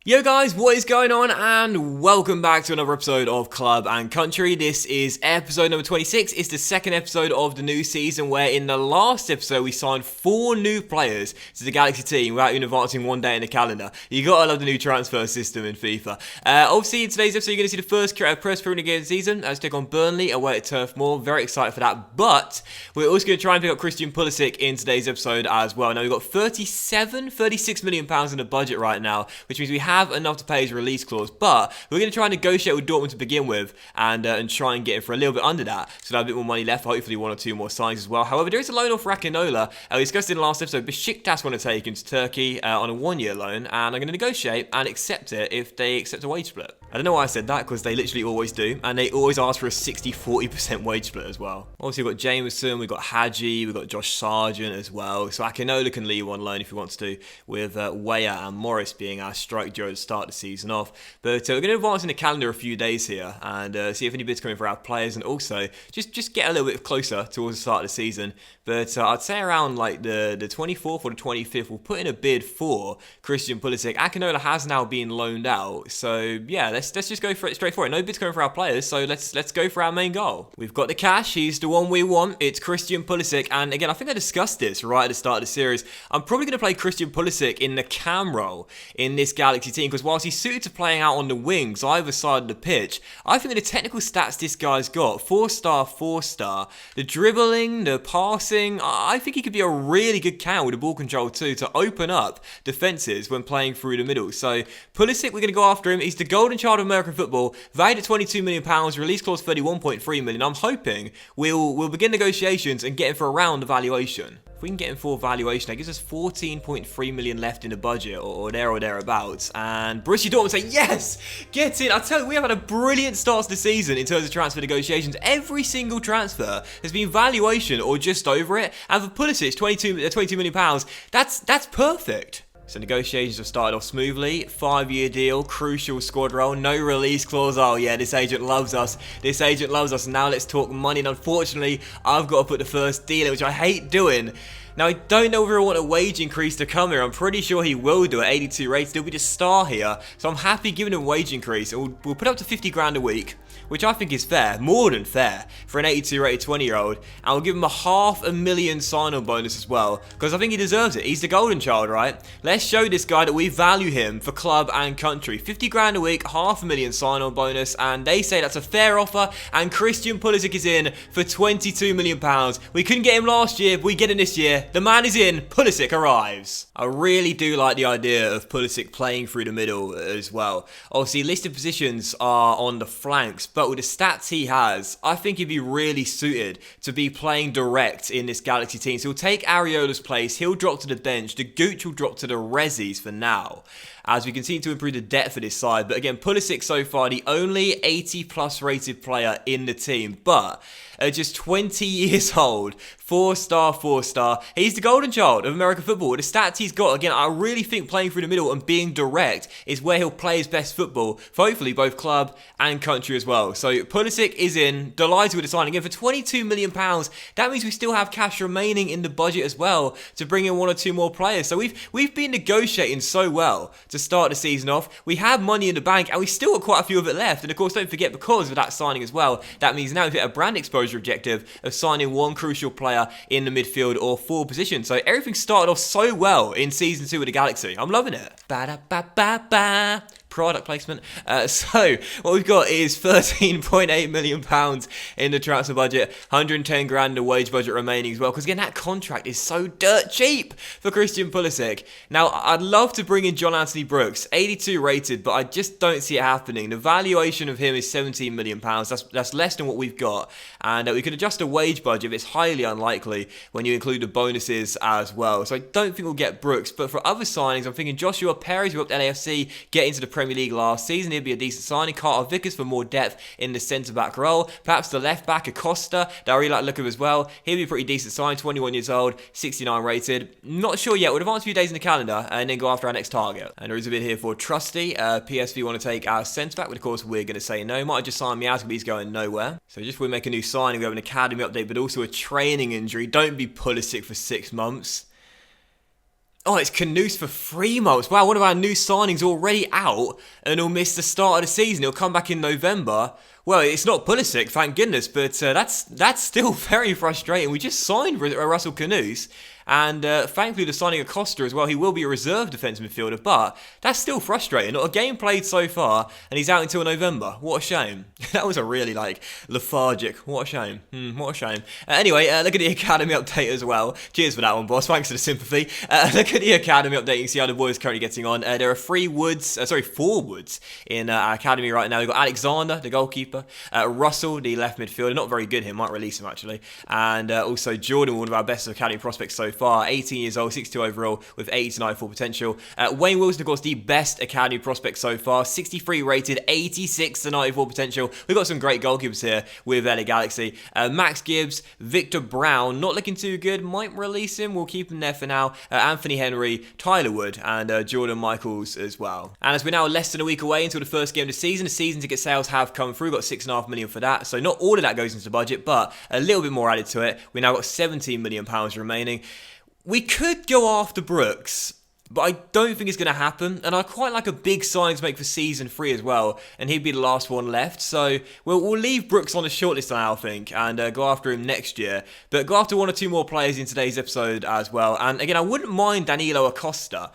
Yo guys, what is going on, and welcome back to another episode of Club and Country. This is episode number 26. It's the second episode of the new season, where in the last episode we signed 4 new players to the Galaxy team without even advancing one day in the calendar. You gotta love the new transfer system in FIFA. Obviously in today's episode you're gonna see the first press period game of the season as we take on Burnley away at Turf Moor. Very excited for that, but we're also gonna try and pick up Christian Pulisic in today's episode as well. Now we've got 36 million pounds in the budget right now, which means we have enough to pay his release clause, but we're going to try and negotiate with Dortmund to begin with and try and get him for a little bit under that, so there'll have a bit more money left, hopefully 1 or 2 more signings as well. However, there is a loan off Rakinola. We discussed in the last episode, Besiktas want to take him to Turkey on a 1-year loan, and I'm going to negotiate and accept it if they accept a wage split. I don't know why I said that, because they literally always do, and they always ask for a 60-40% wage split as well. Obviously we've got Jameson, we've got Hadji, we've got Josh Sargent as well, so Akinola can leave on loan if he wants to, with Weah and Morris being our strike duo to start the season off. But we're going to advance in the calendar a few days here and see if any bids come in for our players, and also just get a little bit closer towards the start of the season. But I'd say around like the 24th or the 25th, we'll put in a bid for Christian Pulisic. Akinola has now been loaned out, so yeah, let's just go for it straight for it. No bids coming for our players, so let's go for our main goal. We've got the cash. He's the one we want. It's Christian Pulisic, and again, I think I discussed this right at the start of the series. I'm probably going to play Christian Pulisic in the cam role in this Galaxy team, because whilst he's suited to playing out on the wings either side of the pitch, I think that the technical stats this guy's got, 4-star, 4-star, the dribbling, the passing, I think he could be a really good counter with the ball control too, to open up defences when playing through the middle. So Pulisic, we're going to go after him. He's the golden child of American football, valued at £22 million, release clause 31.3 million. I'm hoping we'll begin negotiations and get him for around the valuation. If we can get him for valuation, that gives us 14.3 million left in the budget, or thereabouts. And Borussia Dortmund say, yes, get in. I tell you, we have had a brilliant start to the season in terms of transfer negotiations. Every single transfer has been valuation or just over it. And for Pulisic, £22 million, that's perfect. So negotiations have started off smoothly. 5-year deal, crucial squad role, no release clause. Oh yeah, this agent loves us. This agent loves us. Now let's talk money. And unfortunately, I've got to put the first deal in, which I hate doing. Now, I don't know if I want a wage increase to come here. I'm pretty sure he will do it. 82 rated. He'll be the star here. So I'm happy giving him a wage increase. We'll put up to 50 grand a week, which I think is fair, more than fair, for an 82 rated 20-year-old. And we'll give him a $500,000 sign-on bonus as well, because I think he deserves it. He's the golden child, right? Let's show this guy that we value him for club and country. 50 grand a week, $500,000 sign-on bonus, and they say that's a fair offer, and Christian Pulisic is in for £22 million. We couldn't get him last year, but we get him this year. The man is in. Pulisic arrives. I really do like the idea of Pulisic playing through the middle as well. Obviously, listed positions are on the flanks, but with the stats he has, I think he'd be really suited to be playing direct in this Galaxy team. So he'll take Areola's place, he'll drop to the bench, the Gooch will drop to the Rezzies for now, as we continue to improve the depth of this side. But again, Pulisic so far, the only 80+ rated player in the team, but at just 20 years old, 4-star, 4-star. He's the golden child of American football. The stats he's got, again, I really think playing through the middle and being direct is where he'll play his best football, for hopefully both club and country as well. So Pulisic is in, delighted with the signing. Again, for £22 million, that means we still have cash remaining in the budget as well to bring in 1 or 2 more players. So we've been negotiating so well to start the season off. We have money in the bank, and we still got quite a few of it left. And of course, don't forget, because of that signing as well, that means now we've hit a brand exposure objective of signing 1 crucial player in the midfield or forward position. So everything started off so well in Season 2 of the Galaxy. I'm loving it. Ba-da-ba-ba-ba. Product placement. So what we've got is £13.8 million in the transfer budget, 110 grand in the wage budget remaining as well, because again, that contract is so dirt cheap for Christian Pulisic. Now, I'd love to bring in John Anthony Brooks, 82 rated, but I just don't see it happening. The valuation of him is £17 million. That's less than what we've got, and we could adjust the wage budget, but it's highly unlikely when you include the bonuses as well. So I don't think we'll get Brooks, but for other signings, I'm thinking Joshua Perez, who up LAFC, get into the Premier League last season. He'd be a decent signing. Carter Vickers for more depth in the centre-back role. Perhaps the left-back, Acosta, that I really like the look of as well. He'd be a pretty decent sign. 21 years old, 69 rated. Not sure yet. We'll advance a few days in the calendar and then go after our next target. And there is a bit here for Trusty. PSV want to take our centre-back, but of course we're going to say no. Might have just signed me out, but he's going nowhere. So just we make a new signing. We have an academy update, but also a training injury. Don't be Pulisic for 6 months. Oh, it's Kanoos for 3 months. Wow, one of our new signings already out, and he'll miss the start of the season. He'll come back in November. Well, it's not PULISIC, thank goodness, but that's still very frustrating. We just signed Russell Kanoos, and thankfully they're signing Acosta as well. He will be a reserve defensive midfielder, but that's still frustrating. Not a game played so far, and he's out until November. What a shame. That was a really, lethargic. What a shame. What a shame. Anyway, look at the academy update as well. Cheers for that one, boss. Thanks for the sympathy. Look at the academy update. You can see how the boys are currently getting on. There are 4 Woods in our academy right now. We've got Alexander, the goalkeeper. Russell, the left midfielder. Not very good, him. Might release him, actually. And also Jordan, one of our best academy prospects so far. 18 years old, 62 overall, with 80 to 94 potential. Wayne Wilson, of course, the best academy prospect so far. 63 rated, 86 to 94 potential. We've got some great goalkeepers here with LA Galaxy. Max Gibbs, Victor Brown, not looking too good. Might release him. We'll keep him there for now. Anthony Henry, Tyler Wood, and Jordan Michaels as well. And as we're now less than a week away until the first game of the season ticket sales have come through. Got £6.5 million for that. So not all of that goes into the budget, but a little bit more added to it. We now got £17 million remaining. We could go after Brooks, but I don't think it's going to happen, and I quite like a big signing to make for Season 3 as well, and he'd be the last one left, so we'll leave Brooks on the shortlist now, I think, and go after him next year, but go after 1 or 2 more players in today's episode as well, and again, I wouldn't mind Danilo Acosta,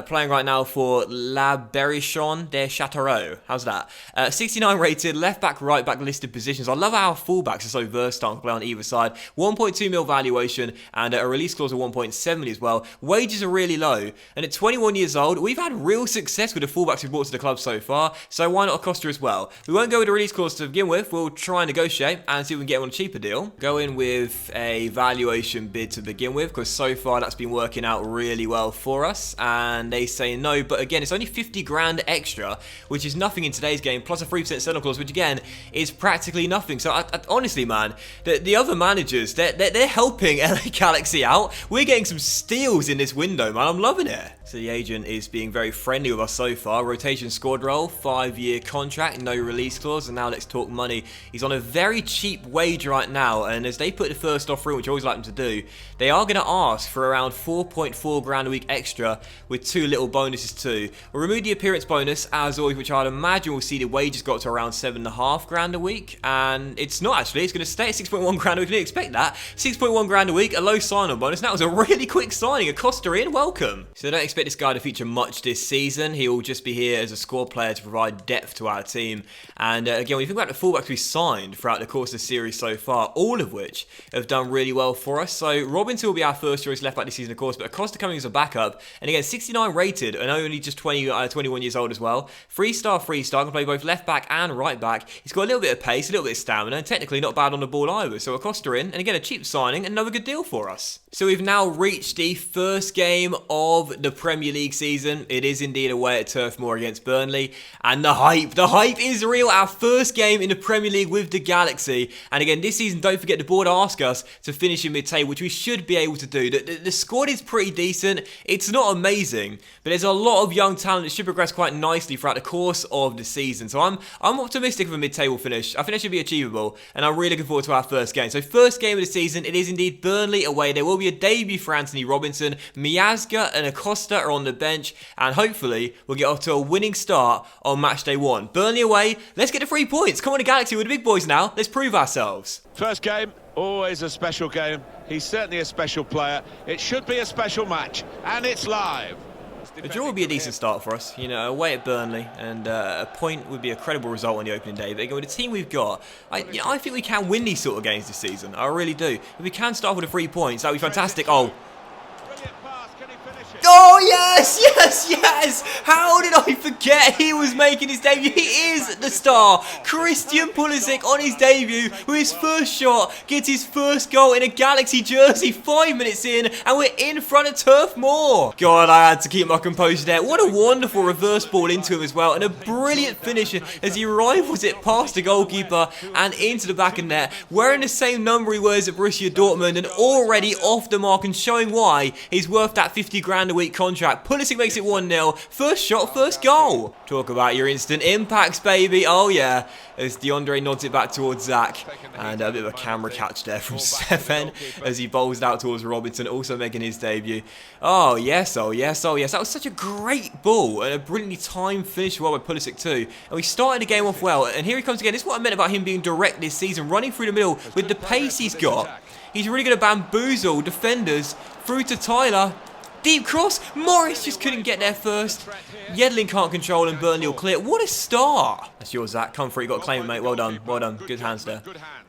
playing right now for La Berrichon de Châteauroux. How's that? 69 rated, left back, right back listed positions. I love how our fullbacks are so versatile to play on either side. 1.2 mil valuation and a release clause of 1.7 million as well. Wages are really low, and at 21 years old, we've had real success with the fullbacks we've brought to the club so far, so why not Acosta as well? We won't go with a release clause to begin with. We'll try and negotiate and see if we can get him on a cheaper deal. Go in with a valuation bid to begin with, because so far that's been working out really well for us, and they say no, but again, it's only 50 grand extra, which is nothing in today's game, plus a 3% sell-on clause, which again is practically nothing. So I, honestly, man, the other managers, they're helping LA Galaxy out. We're getting some steals in this window, man. I'm loving it. So the agent is being very friendly with us so far. Rotation squad role, 5-year contract, no release clause, and now let's talk money. He's on a very cheap wage right now, and as they put the first offer in, which I always like them to do, they are going to ask for around 4.4 grand a week extra with 2 little bonuses too. We'll remove the appearance bonus, as always, which I'd imagine will see the wages go up to around 7.5 grand a week, and it's not actually, it's going to stay at 6.1 grand a week. I didn't expect that. 6.1 grand a week, a low sign-on bonus, and that was a really quick signing. Acosta in, welcome. So don't expect this guy to feature much this season. He'll just be here as a squad player to provide depth to our team. And again, when you think about the fullbacks we signed throughout the course of the series so far, all of which have done really well for us. So Robinson will be our first choice left back this season, of course, but Acosta coming as a backup. And again, 69 rated and only just 21 years old as well. 3-star, can play both left back and right back. He's got a little bit of pace, a little bit of stamina, and technically not bad on the ball either. So Acosta in, and again, a cheap signing, another good deal for us. So we've now reached the first game of the Premier League season. It is indeed away at Turf Moor against Burnley, and the hype is real. Our first game in the Premier League with the Galaxy, and again this season, don't forget the board ask us to finish in mid-table, which we should be able to do. The squad is pretty decent. It's not amazing, but there's a lot of young talent that should progress quite nicely throughout the course of the season. So I'm optimistic of a mid-table finish. I think that should be achievable, and I'm really looking forward to our first game. So first game of the season, it is indeed Burnley away. There will be a debut for Anthony Robinson. Miazga and Acosta are on the bench, and hopefully we'll get off to a winning start on match day 1. Burnley away, let's get the 3 points. Come on, the Galaxy, we're the big boys now. Let's prove ourselves. First game, always a special game. He's certainly a special player. It should be a special match, and it's live. A draw would be a decent start for us, you know, away at Burnley, and a point would be a credible result on the opening day. But again, with the team we've got, I think we can win these sort of games this season. I really do. If we can start with the 3 points, that would be fantastic. Oh, yes! How did I forget he was making his debut? He is the star. Christian Pulisic on his debut with his first shot, gets his first goal in a Galaxy jersey 5 minutes in, and we're in front of Turf Moor. God, I had to keep my composure there. What a wonderful reverse ball into him as well, and a brilliant finish as he rivals it past the goalkeeper and into the back of net, wearing the same number he wears at Borussia Dortmund, and already off the mark and showing why he's worth that 50 grand a week contract. Pulisic makes it 1-0. First shot, first goal. Talk about your instant impacts, baby. Oh, yeah. As DeAndre nods it back towards Zach. And a bit of a camera catch there from Stefan as he bowls it out towards Robinson, also making his debut. Oh, yes, oh, yes, oh, yes. That was such a great ball and a brilliantly timed finish well by Pulisic too. And we started the game off well. And here he comes again. This is what I meant about him being direct this season, running through the middle with the pace he's got. He's really going to bamboozle defenders through to Tyler. Deep cross. Morris just couldn't get there first. Yedlin can't control and Burnley will clear. What a start. That's yours, Zach. Come through. You got to claim it, mate. Well done. Well done. Good hands there.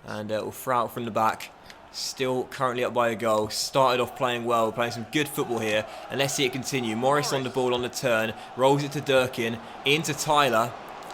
And we'll throw out from the back. Still currently up by a goal. Started off playing well, playing some good football here. And let's see it continue. Morris on the ball on the turn. Rolls it to Durkin. Into Tyler.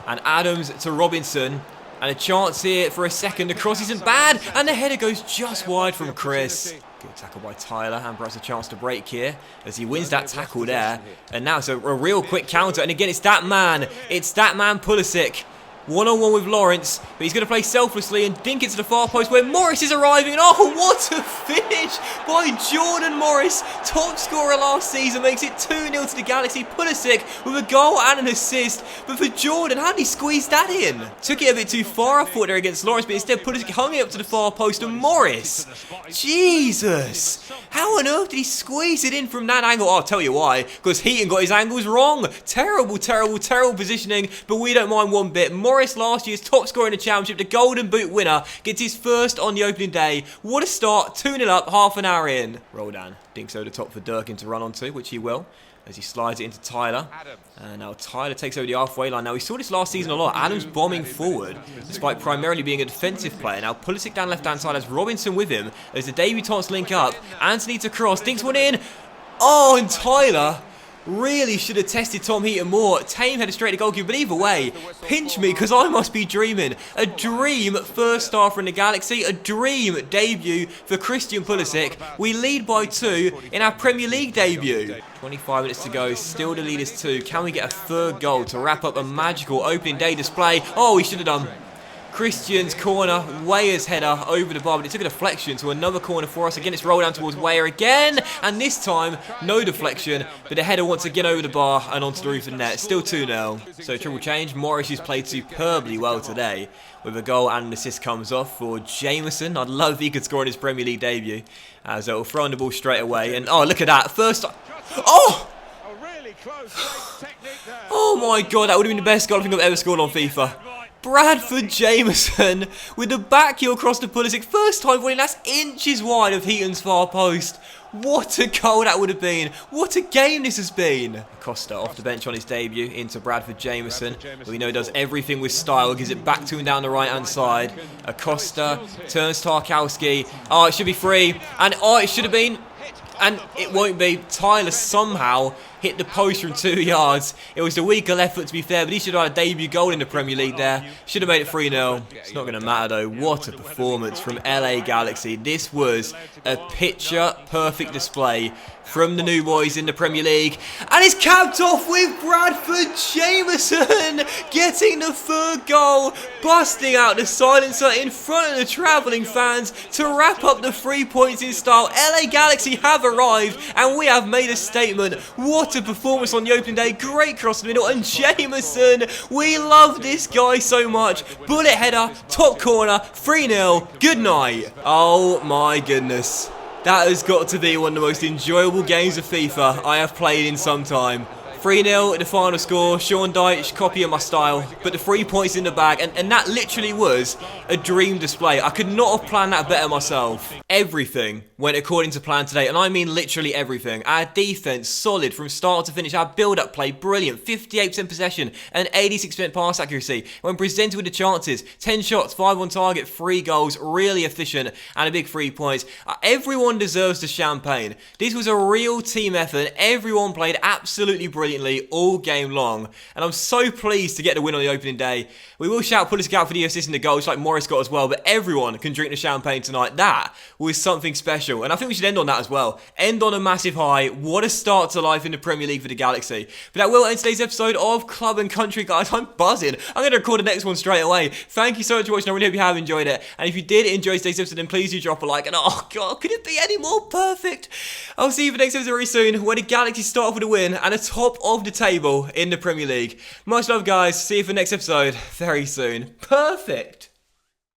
And Adams to Robinson. And a chance here for a second. The cross isn't bad. And the header goes just wide from Chris. Good tackle by Tyler. And perhaps a chance to break here as he wins that tackle there. And now it's a real quick counter. And again, it's that man. It's that man, Pulisic. One-on-one with Lawrence, but he's going to play selflessly and dink it to the far post where Morris is arriving. And oh, what a finish by Jordan Morris. Top scorer last season, makes it 2-0 to the Galaxy. Pulisic with a goal and an assist. But for Jordan, how did he squeeze that in? Took it a bit too far, I thought, there against Lawrence, but instead Pulisic hung it up to the far post and Morris. Jesus! How on earth did he squeeze it in from that angle? Oh, I'll tell you why. Because Heaton got his angles wrong. Terrible, terrible, terrible positioning, but we don't mind one bit. Morris, last year's top scorer in the Championship, the Golden Boot winner, gets his first on the opening day. What a start, 2-0 up, half an hour in. Roldan dinks over the top for Durkin to run onto, which he will, as he slides it into Tyler. And now Tyler takes over the halfway line. Now, we saw this last season a lot. Adams bombing forward, despite primarily being a defensive player. Now, Pulisic down left-hand side has Robinson with him, as the debutants link up. Anthony to cross, dinks one in. Oh, and Tyler really should have tested Tom Heaton more. Tame headed straight to goalkeeper, but either way, pinch me because I must be dreaming. A dream first star for the Galaxy, a dream debut for Christian Pulisic. We lead by 2 in our Premier League debut. 25 minutes to go, still the lead is 2. Can we get a third goal to wrap up a magical opening day display? Oh, we should have done. Christian's corner, Weir's header over the bar, but it took a deflection to another corner for us. Again, it's rolled down towards Weir again, and this time, no deflection, but the header once again over the bar and onto the roof of the net. Still 2-0. So triple change. Morris has played superbly well today, with a goal and an assist comes off for Jameson. I'd love if he could score in his Premier League debut, as it'll throw in the ball straight away. And oh, look at that. First, oh! Oh my God, that would have been the best goal I think I've ever scored on FIFA. Bradford Jameson with the back heel across to Pulisic. First time volley, that's inches wide of Heaton's far post. What a goal that would have been. What a game this has been. Costa off the bench on his debut into Bradford Jameson. We know he does everything with style. Gives it back to him down the right-hand side. Acosta turns Tarkowski. Oh, it should be free. And oh, it should have been. And it won't be. Tyler somehow hit the post from 2 yards. It was the weaker effort, to be fair, but he should have had a debut goal in the Premier League there. Should have made it 3-0. It's not going to matter though. What a performance from LA Galaxy. This was a picture-perfect display from the new boys in the Premier League. And it's capped off with Bradford Jameson getting the third goal, busting out the silencer in front of the travelling fans to wrap up the 3 points in style. LA Galaxy have arrived and we have made a statement. What a performance on the opening day. Great cross the middle, and Jameson, we love this guy so much. Bullet header, top corner, 3-0. Good night. Oh my goodness. That has got to be one of the most enjoyable games of FIFA I have played in some time. 3-0 the final score. Sean Dyche, copy of my style, but the 3 points in the bag, and that literally was a dream display. I could not have planned that better myself. Everything went according to plan today, and I mean literally everything. Our defense solid from start to finish. Our build-up play brilliant. 58% possession and 86% pass accuracy. When presented with the chances, 10 shots, 5 on target, 3 goals, really efficient, and a big 3 points. Everyone deserves the champagne. This was a real team effort. Everyone played absolutely brilliant. brilliantly all game long, and I'm so pleased to get the win on the opening day. We will shout PULISIC out for the assist and the goals like Morris got as well, but everyone can drink the champagne tonight. That was something special, and I think we should end on that as well. End on a massive high. What a start to life in the Premier League for the Galaxy. But that will end today's episode of Club and Country, guys. I'm buzzing. I'm going to record the next one straight away. Thank you so much for watching. I really hope you have enjoyed it, and if you did enjoy today's episode, then please do drop a like, and oh god, could it be any more perfect? I'll see you for the next episode very soon, where the Galaxy start off with a win and a top of the table in the Premier League. Much love, guys. See you for the next episode very soon. Perfect.